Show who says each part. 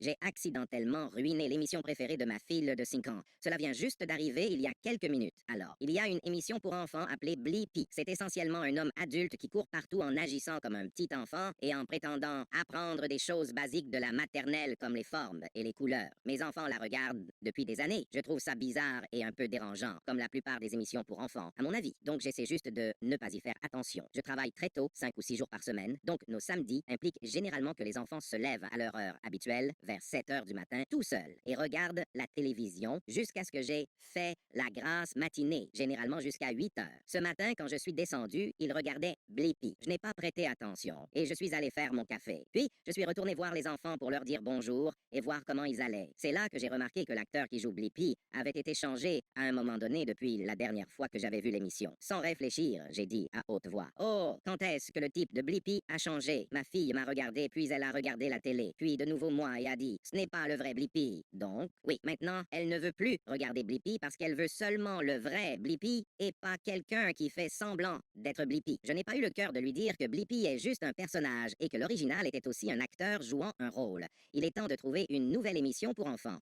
Speaker 1: J'ai accidentellement ruiné l'émission préférée de ma fille de 5 ans. Cela vient juste d'arriver il y a quelques minutes. Alors, il y a une émission pour enfants appelée Blippi. C'est essentiellement un homme adulte qui court partout en agissant comme un petit enfant et en prétendant apprendre des choses basiques de la maternelle comme les formes et les couleurs. Mes enfants la regardent depuis des années. Je trouve ça bizarre et un peu dérangeant, comme la plupart des émissions pour enfants, à mon avis. Donc j'essaie juste de ne pas y faire attention. Je travaille très tôt, 5 ou 6 jours par semaine, donc nos samedis impliquent généralement que les enfants se lèvent à leur heure habituelle, vers 7 heures du matin, tout seuls, et regardent la télévision jusqu'à ce que j'ai fait la grasse matinée, généralement jusqu'à 8 heures. Ce matin, quand je suis descendu, ils regardaient Blippi. Je n'ai pas prêté attention, et je suis allé faire mon café. Puis, je suis retourné voir les enfants pour leur dire bonjour et voir comment ils allaient. C'est là que j'ai remarqué que l'acteur qui joue Blippi avait été changé à un moment donné depuis la dernière fois que j'avais vu l'émission. Sans réfléchir, j'ai dit à haute voix: «Oh, quand est-ce que le type de Blippi a changé?» Ma fille m'a regardé, puis elle a regardé la télé, puis de nouveau moi et a dit: «Ce n'est pas le vrai Blippi.» Donc, oui, maintenant, elle ne veut plus regarder Blippi parce qu'elle veut seulement le vrai Blippi et pas quelqu'un qui fait semblant d'être Blippi. Je n'ai pas eu le cœur de lui dire que Blippi est juste un personnage et que l'original était aussi un acteur jouant un rôle. Il est temps de trouver une nouvelle émission pour enfants.